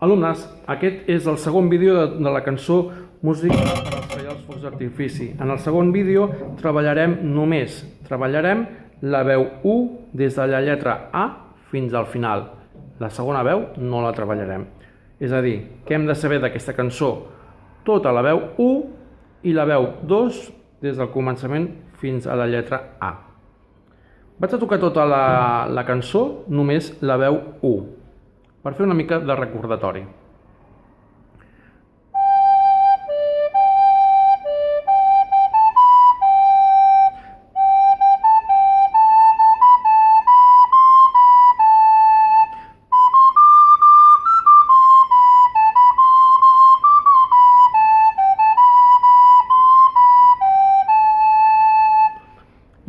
Alumnes, aquest és el segon vídeo de la cançó Música per escallar els focs d'artifici. En el segon vídeo treballarem la veu U des de la lletra A fins al final. La segona veu no la treballarem. És a dir, què hem de saber d'aquesta cançó? Tota la veu U i la veu 2 des del començament fins a la lletra A. Vaig a tocar tota la cançó, només la veu U, per fer una mica de recordatori.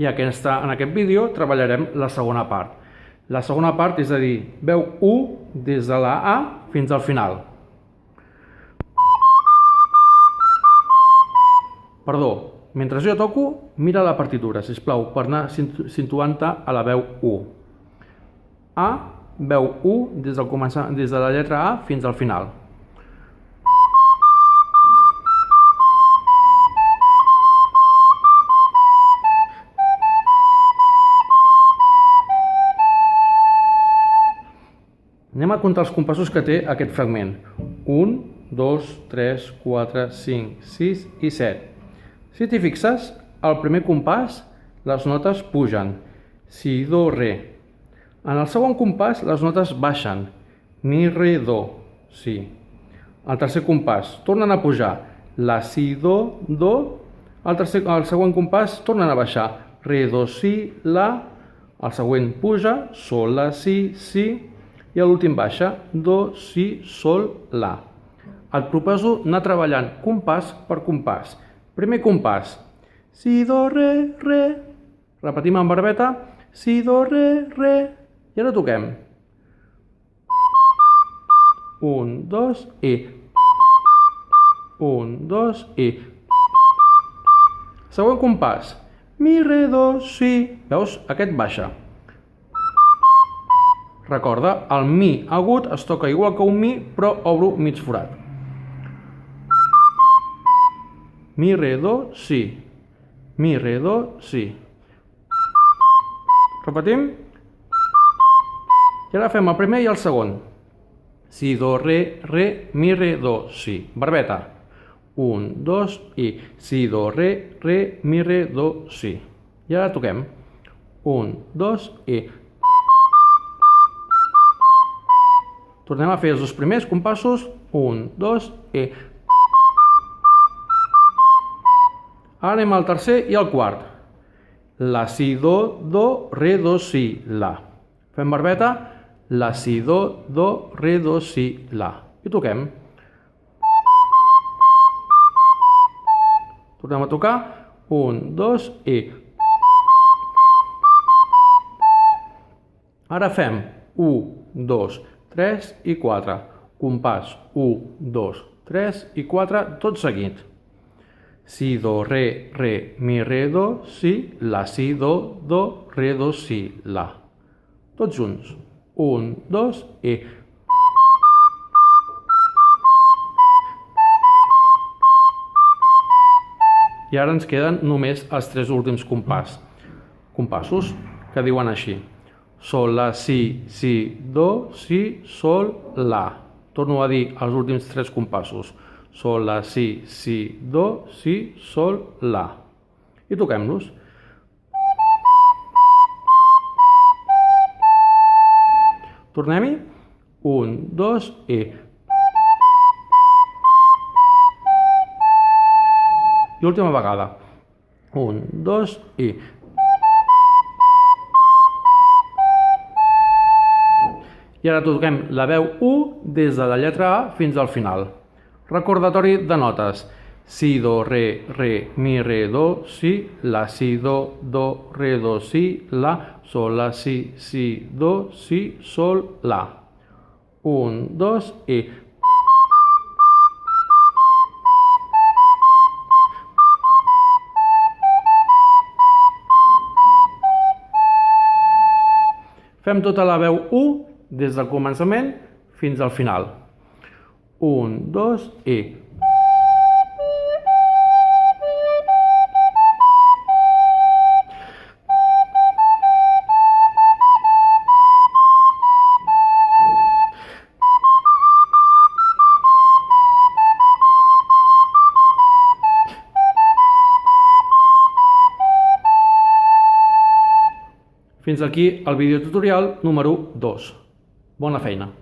I en aquest vídeo treballarem la segona part. La segona part, és a dir, veu U des de la A fins al final. Perdó, mentre jo toco, mira la partitura, sisplau, per anar situant-te a la veu U. A, veu U des de la lletra A fins al final. Anem a comptar els compassos que té aquest fragment. 1, 2, 3, 4, 5, 6 i 7. Si t'hi fixes, al primer compàs les notes pugen. Si, do, re. En el segon compàs les notes baixen. Mi, re, do, si. Al tercer compàs tornen a pujar. La, si, do, do. Al següent compàs tornen a baixar. Re, do, si, la. El següent puja. Sol, la, si, si. I a l'últim baixa, do, si, sol, la. Et proposo anar treballant compàs per compàs. Primer compàs, si, do, re, re. Repetim en barbeta, si, do, re, re. I ara toquem. 1, 2, i. 1, 2, i. Següent compàs, mi, re, do, si. Veus? Aquest baixa. Recorda, el mi agut es toca igual que un mi, però obro mig forat. Mi, re, do, si. Mi, re, do, si. Repetim. I ara fem el primer i el segon. Si, do, re, re, mi, re, do, si. Barbeta. 1, 2, i. Si, do, re, re, mi, re, do, si. I ara toquem. 1, 2, i. Tornem a fer els dos primers compassos. 1, 2, i. Ara anem al tercer i al quart. La, si, do, re, do, si, la. Fem barbeta. La, si, do, re, do, si, la. I toquem. Tornem a tocar. 1, 2, i. Ara fem 1, 2, 3 i 4. Compàs 1, 2, 3 i 4, tot seguit. Si, do, re, re, mi, re, do, si, la, si, do, re, do, si, la. Tots junts. 1, 2 i... I ara ens queden només els tres últims compassos, que diuen així. Sol, la, si, do, si, sol, la. Torno a dir els últims tres compassos. Sol, la, si, do, si, sol, la. I toquem-los. Tornem-hi. 1, 2, i. I última vegada. 1, 2, i. I ara toquem la veu U des de la lletra A fins al final. Recordatori de notes. Si, do, re, re, mi, re, do, si, la, si, do, re, do, si, la, sol, la, si, do, si, sol, la. 1, 2, i. Fem tota la veu U des del començament fins al final. 1, 2 i... Fins aquí el videotutorial número 2. Bona feina!